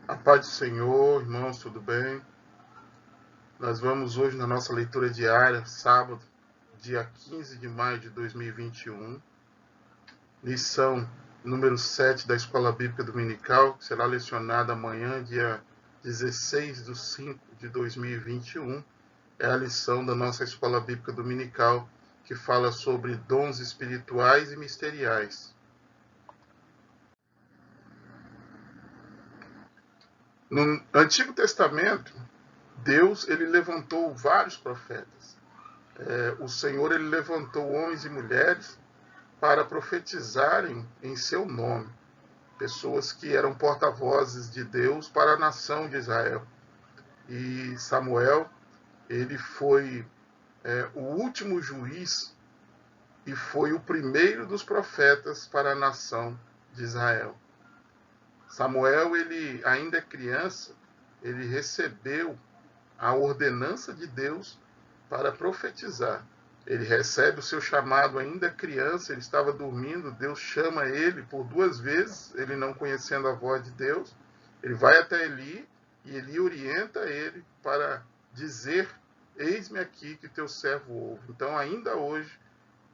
A paz do Senhor, irmãos, tudo bem? Nós vamos hoje na nossa leitura diária, sábado, dia 15 de maio de 2021, lição número 7 da Escola Bíblica Dominical, que será lecionada amanhã, dia 16/5/2021. É a lição da nossa Escola Bíblica Dominical, que fala sobre dons espirituais e ministeriais. No Antigo Testamento, Deus ele levantou vários profetas. O Senhor ele levantou homens e mulheres para profetizarem em seu nome, pessoas que eram porta-vozes de Deus para a nação de Israel. E Samuel ele foi o último juiz e foi o primeiro dos profetas para a nação de Israel. Samuel ele ainda é criança, ele recebeu a ordenança de Deus para profetizar. Ele recebe o seu chamado ainda criança, ele estava dormindo, Deus chama ele por 2 vezes, ele não conhecendo a voz de Deus. Ele vai até Eli e Eli orienta ele para dizer: eis-me aqui que teu servo ouve. Então, ainda hoje,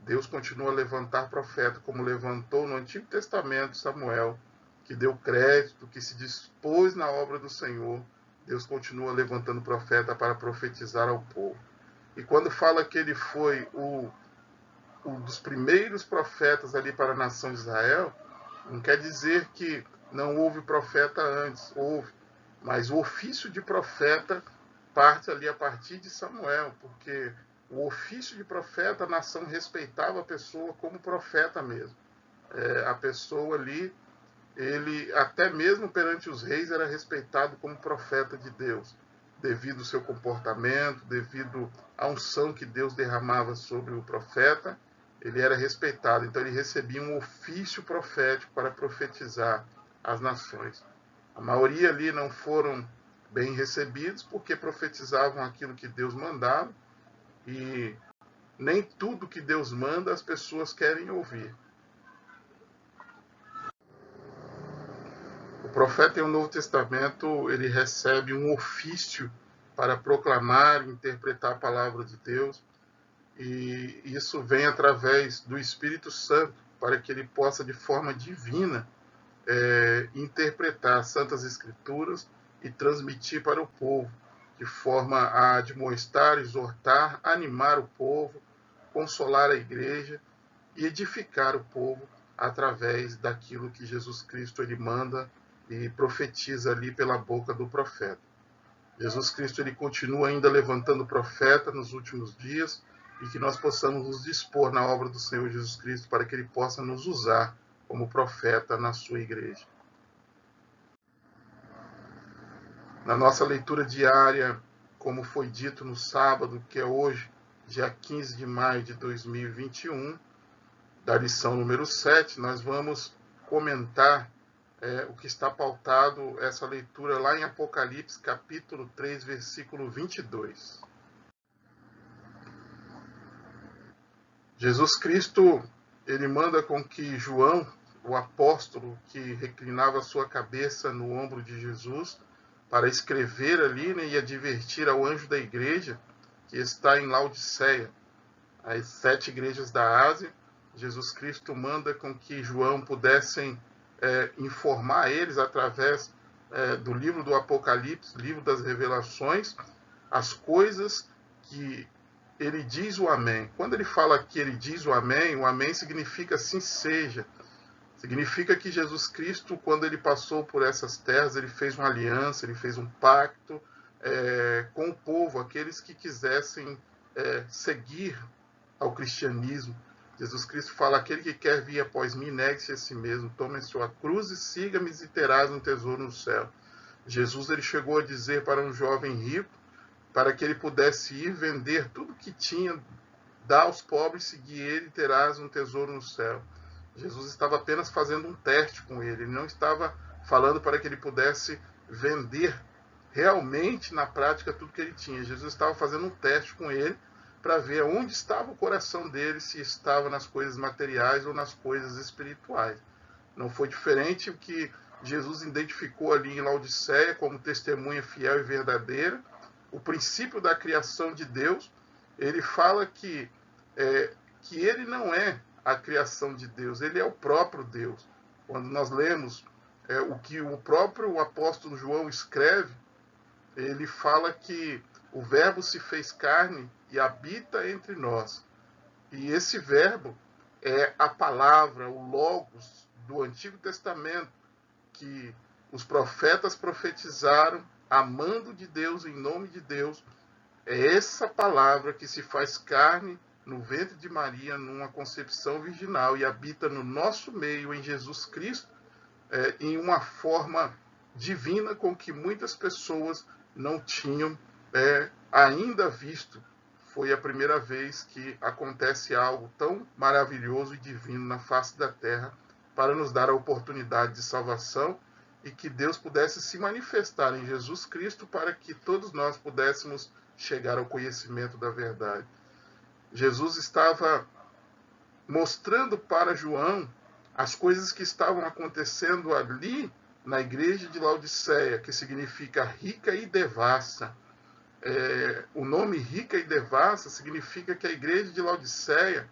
Deus continua a levantar profeta, como levantou no Antigo Testamento Samuel, que deu crédito, que se dispôs na obra do Senhor. Deus continua levantando profeta para profetizar ao povo. E quando fala que ele foi um dos primeiros profetas ali para a nação de Israel, não quer dizer que não houve profeta antes, houve. Mas o ofício de profeta parte ali a partir de Samuel, porque o ofício de profeta, a nação respeitava a pessoa como profeta mesmo. A pessoa ali, ele até mesmo perante os reis era respeitado como profeta de Deus, devido ao seu comportamento, devido à unção que Deus derramava sobre o profeta, ele era respeitado. Então ele recebia um ofício profético para profetizar as nações. A maioria ali não foram bem recebidos porque profetizavam aquilo que Deus mandava, e nem tudo que Deus manda as pessoas querem ouvir. O profeta em o Novo Testamento, ele recebe um ofício para proclamar e interpretar a palavra de Deus, e isso vem através do Espírito Santo, para que ele possa, de forma divina, interpretar as Santas Escrituras e transmitir para o povo, de forma a admoestar, exortar, animar o povo, consolar a igreja e edificar o povo através daquilo que Jesus Cristo ele manda e profetiza ali pela boca do profeta. Jesus Cristo ele continua ainda levantando profeta nos últimos dias, e que nós possamos nos dispor na obra do Senhor Jesus Cristo para que ele possa nos usar como profeta na sua igreja. Na nossa leitura diária, como foi dito no sábado, que é hoje, dia 15 de maio de 2021, da lição número 7, nós vamos comentar o que está pautado essa leitura lá em Apocalipse, capítulo 3, versículo 22. Jesus Cristo, ele manda com que João, o apóstolo que reclinava sua cabeça no ombro de Jesus, para escrever ali, né, e advertir ao anjo da igreja que está em Laodiceia, as 7 igrejas da Ásia. Jesus Cristo manda com que João pudessem informar eles através do livro do Apocalipse, livro das Revelações, as coisas que ele diz o amém. Quando ele fala que ele diz o amém significa assim seja. Significa que Jesus Cristo, quando ele passou por essas terras, ele fez uma aliança, ele fez um pacto com o povo, aqueles que quisessem seguir ao cristianismo. Jesus Cristo fala: aquele que quer vir após mim, negue-se a si mesmo, tome a sua cruz e siga-me, e terás um tesouro no céu. Jesus ele chegou a dizer para um jovem rico, para que ele pudesse ir vender tudo que tinha, dar aos pobres, seguir ele, terás um tesouro no céu. Jesus estava apenas fazendo um teste com ele, ele não estava falando para que ele pudesse vender realmente na prática tudo que ele tinha. Jesus estava fazendo um teste com ele para ver onde estava o coração dele, se estava nas coisas materiais ou nas coisas espirituais. Não foi diferente que Jesus identificou ali em Laodiceia como testemunha fiel e verdadeira, o princípio da criação de Deus. Ele fala que ele não é a criação de Deus, ele é o próprio Deus. Quando nós lemos o que o próprio apóstolo João escreve, ele fala que o verbo se fez carne e habita entre nós. E esse verbo é a palavra, o logos do Antigo Testamento, que os profetas profetizaram, amando de Deus, em nome de Deus. É essa palavra que se faz carne no ventre de Maria, numa concepção virginal, e habita no nosso meio, em Jesus Cristo, em uma forma divina com que muitas pessoas não tinham ainda visto. Foi a primeira vez que acontece algo tão maravilhoso e divino na face da terra, para nos dar a oportunidade de salvação, e que Deus pudesse se manifestar em Jesus Cristo para que todos nós pudéssemos chegar ao conhecimento da verdade. Jesus estava mostrando para João as coisas que estavam acontecendo ali na igreja de Laodiceia, que significa rica e devassa. O nome rica e devassa significa que a igreja de Laodiceia,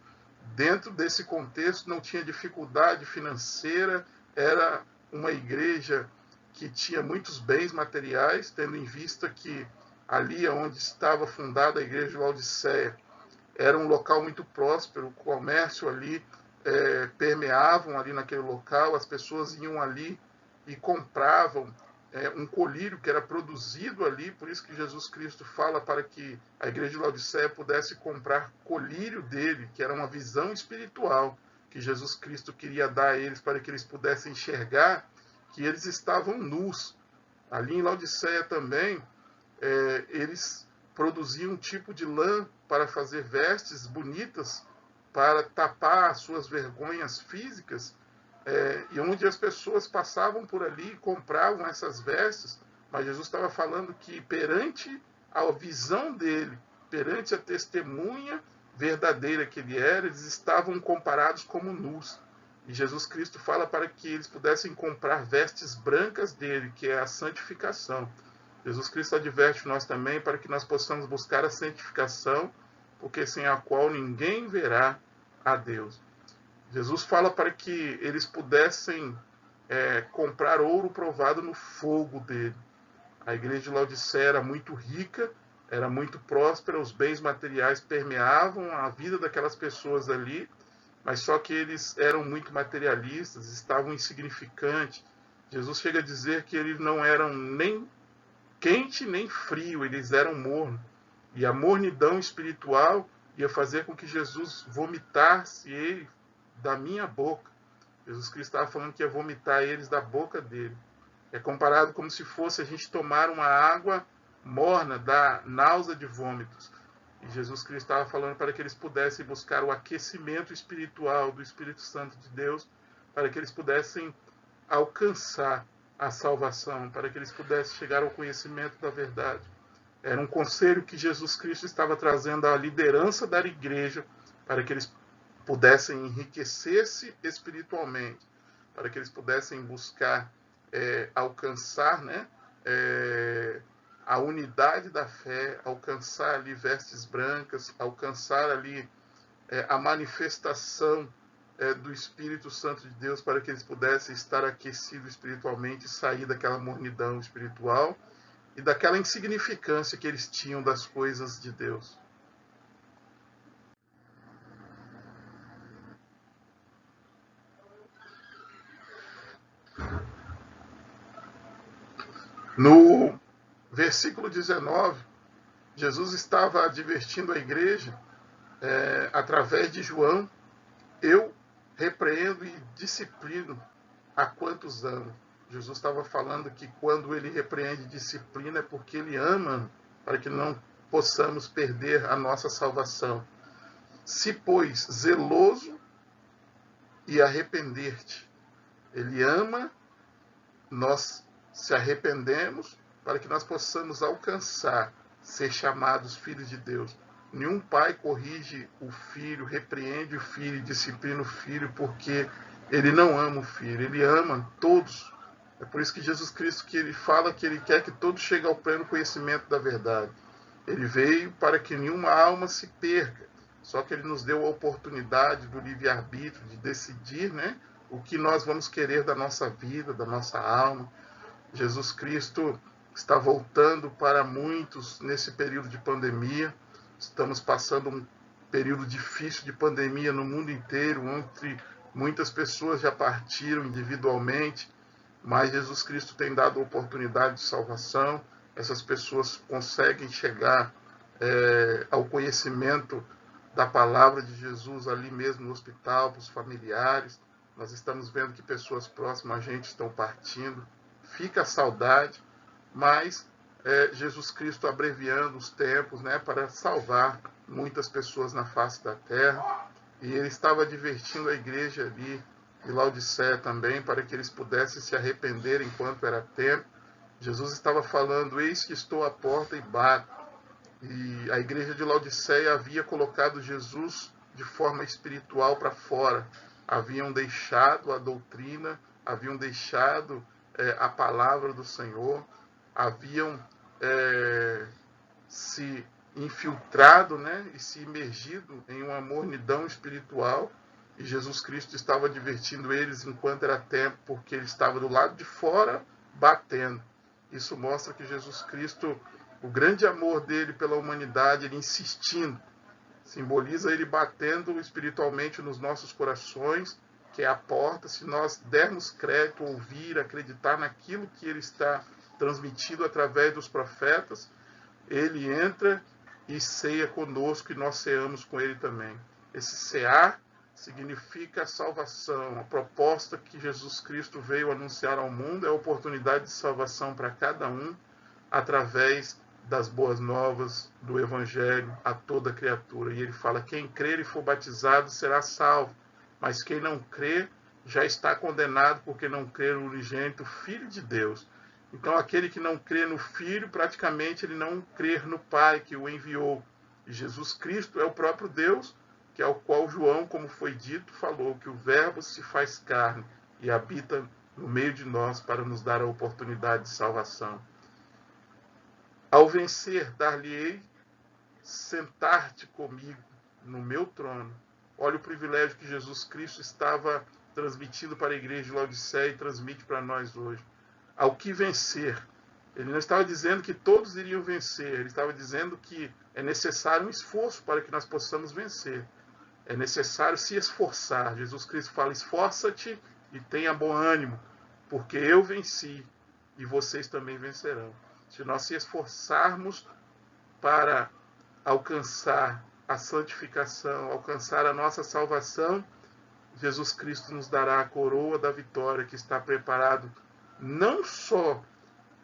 dentro desse contexto, não tinha dificuldade financeira, era uma igreja que tinha muitos bens materiais, tendo em vista que ali onde estava fundada a igreja de Laodiceia era um local muito próspero, o comércio ali permeavam ali naquele local, as pessoas iam ali e compravam um colírio que era produzido ali, por isso que Jesus Cristo fala para que a igreja de Laodiceia pudesse comprar colírio dele, que era uma visão espiritual que Jesus Cristo queria dar a eles, para que eles pudessem enxergar que eles estavam nus. Ali em Laodiceia também, eles produziam um tipo de lã para fazer vestes bonitas, para tapar as suas vergonhas físicas, e onde as pessoas passavam por ali e compravam essas vestes, mas Jesus estava falando que perante a visão dele, perante a testemunha verdadeira que ele era, eles estavam comparados como nus. E Jesus Cristo fala para que eles pudessem comprar vestes brancas dele, que é a santificação. Jesus Cristo adverte nós também para que nós possamos buscar a santificação, porque sem a qual ninguém verá a Deus. Jesus fala para que eles pudessem comprar ouro provado no fogo dele. A igreja de Laodiceia era muito rica, era muito próspera, os bens materiais permeavam a vida daquelas pessoas ali, mas só que eles eram muito materialistas, estavam insignificantes. Jesus chega a dizer que eles não eram nem quente nem frio, eles eram mornos. E a mornidão espiritual ia fazer com que Jesus vomitasse ele da minha boca. Jesus Cristo estava falando que ia vomitar eles da boca dele. É comparado como se fosse a gente tomar uma água morna da náusea de vômitos. E Jesus Cristo estava falando para que eles pudessem buscar o aquecimento espiritual do Espírito Santo de Deus, para que eles pudessem alcançar a salvação, para que eles pudessem chegar ao conhecimento da verdade. Era um conselho que Jesus Cristo estava trazendo à liderança da igreja, para que eles pudessem enriquecer-se espiritualmente, para que eles pudessem buscar alcançar a unidade da fé, alcançar ali vestes brancas, alcançar ali a manifestação do Espírito Santo de Deus, para que eles pudessem estar aquecidos espiritualmente e sair daquela mornidão espiritual e daquela insignificância que eles tinham das coisas de Deus. No versículo 19, Jesus estava advertindo a igreja através de João: eu repreendo e disciplino a quantos amo. Jesus estava falando que quando ele repreende e disciplina é porque ele ama, para que não possamos perder a nossa salvação. Se, pois, zeloso e arrepender-te. Ele ama, nós se arrependemos para que nós possamos alcançar, ser chamados filhos de Deus. Nenhum pai corrige o filho, repreende o filho, disciplina o filho, porque ele não ama o filho. Ele ama todos É por isso que Jesus Cristo que ele fala que ele quer que todos cheguem ao pleno conhecimento da verdade. Ele veio para que nenhuma alma se perca. Só que ele nos deu a oportunidade do livre-arbítrio, de decidir, né, o que nós vamos querer da nossa vida, da nossa alma. Jesus Cristo está voltando para muitos nesse período de pandemia. Estamos passando um período difícil de pandemia no mundo inteiro, onde muitas pessoas já partiram individualmente, mas Jesus Cristo tem dado oportunidade de salvação. Essas pessoas conseguem chegar ao conhecimento da palavra de Jesus ali mesmo no hospital, para os familiares. Nós estamos vendo que pessoas próximas a gente estão partindo. Fica a saudade, mas Jesus Cristo abreviando os tempos, né, para salvar muitas pessoas na face da terra. E ele estava advertindo a igreja ali de Laodiceia também, para que eles pudessem se arrepender enquanto era tempo. Jesus estava falando: eis que estou à porta e bato. E a igreja de Laodiceia havia colocado Jesus de forma espiritual para fora. Haviam deixado a doutrina, haviam deixado a palavra do Senhor, haviam se infiltrado, né, e se imergido em uma mornidão espiritual. E Jesus Cristo estava advertindo eles enquanto era tempo, porque ele estava do lado de fora batendo. Isso mostra que Jesus Cristo, o grande amor dele pela humanidade, ele insistindo, simboliza ele batendo espiritualmente nos nossos corações, que é a porta. Se nós dermos crédito, ouvir, acreditar naquilo que ele está transmitindo através dos profetas, ele entra e ceia conosco, e nós ceamos com ele também. Esse cear significa a salvação. A proposta que Jesus Cristo veio anunciar ao mundo é a oportunidade de salvação para cada um, através das boas novas do Evangelho a toda criatura. E ele fala: quem crer e for batizado será salvo, mas quem não crer já está condenado, porque não crê no unigênito Filho de Deus. Então, aquele que não crê no Filho, praticamente ele não crê no Pai que o enviou. E Jesus Cristo é o próprio Deus, que é o qual João, como foi dito, falou que o Verbo se faz carne e habita no meio de nós para nos dar a oportunidade de salvação. Ao vencer, dar-lhe-ei sentar-te comigo no meu trono. Olha o privilégio que Jesus Cristo estava transmitindo para a igreja de Laodiceia e transmite para nós hoje. Ao que vencer. Ele não estava dizendo que todos iriam vencer, ele estava dizendo que é necessário um esforço para que nós possamos vencer. É necessário se esforçar. Jesus Cristo fala: esforça-te e tenha bom ânimo, porque eu venci e vocês também vencerão. Se nós se esforçarmos para alcançar a santificação, alcançar a nossa salvação, Jesus Cristo nos dará a coroa da vitória, que está preparado não só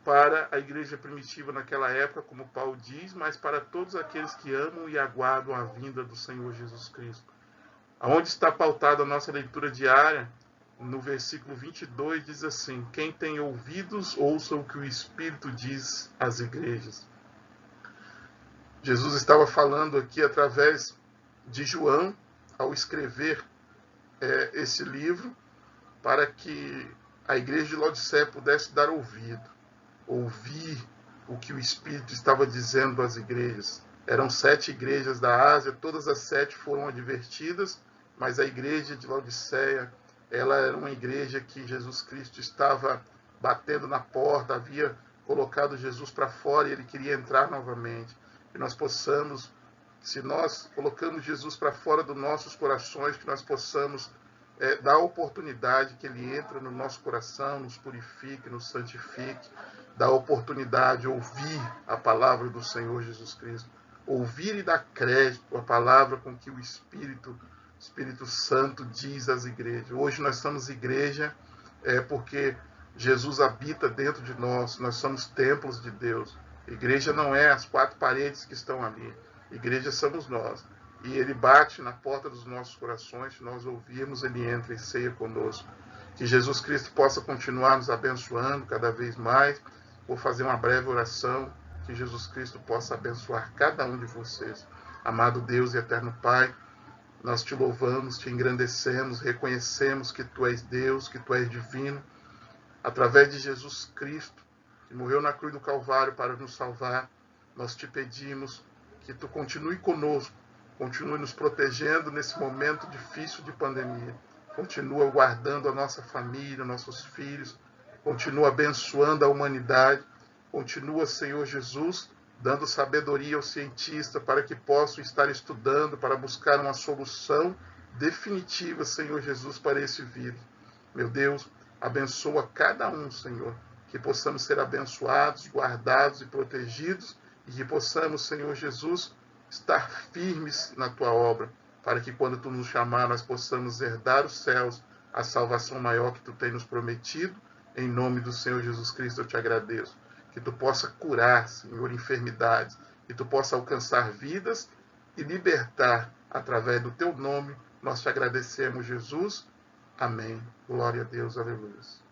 para a igreja primitiva naquela época, como Paulo diz, mas para todos aqueles que amam e aguardam a vinda do Senhor Jesus Cristo. Aonde está pautada a nossa leitura diária, no versículo 22, diz assim: quem tem ouvidos, ouça o que o Espírito diz às igrejas. Jesus estava falando aqui através de João, ao escrever esse livro, para que a igreja de Laodiceia pudesse dar ouvido, ouvir o que o Espírito estava dizendo às igrejas. Eram 7 igrejas da Ásia, todas as 7 foram advertidas, mas a igreja de Laodiceia, ela era uma igreja que Jesus Cristo estava batendo na porta, havia colocado Jesus para fora e ele queria entrar novamente. Que nós possamos, se nós colocamos Jesus para fora dos nossos corações, que nós possamos dar a oportunidade que ele entre no nosso coração, nos purifique, nos santifique, dar a oportunidade de ouvir a palavra do Senhor Jesus Cristo, ouvir e dar crédito à palavra com que o Espírito Santo diz às igrejas. Hoje nós somos igreja porque Jesus habita dentro de nós, nós somos templos de Deus. Igreja não é as 4 paredes que estão ali, igreja somos nós. E ele bate na porta dos nossos corações, se nós ouvirmos, ele entra e ceia conosco. Que Jesus Cristo possa continuar nos abençoando cada vez mais. Vou fazer uma breve oração, que Jesus Cristo possa abençoar cada um de vocês. Amado Deus e eterno Pai, nós te louvamos, te engrandecemos, reconhecemos que tu és Deus, que tu és divino. através de Jesus Cristo, que morreu na cruz do Calvário para nos salvar, nós te pedimos que tu continue conosco, continue nos protegendo nesse momento difícil de pandemia, continua guardando a nossa família, nossos filhos, continua abençoando a humanidade, continua, Senhor Jesus, dando sabedoria aos cientistas para que possam estar estudando, para buscar uma solução definitiva, Senhor Jesus, para esse vírus. Meu Deus, abençoa cada um, Senhor, que possamos ser abençoados, guardados e protegidos, e que possamos, Senhor Jesus, estar firmes na tua obra, para que quando tu nos chamar, nós possamos herdar os céus, a salvação maior que tu tens nos prometido. Em nome do Senhor Jesus Cristo eu te agradeço. Que tu possa curar, Senhor, enfermidades, que tu possa alcançar vidas e libertar através do teu nome. Nós te agradecemos, Jesus. Amém. Glória a Deus. Aleluia.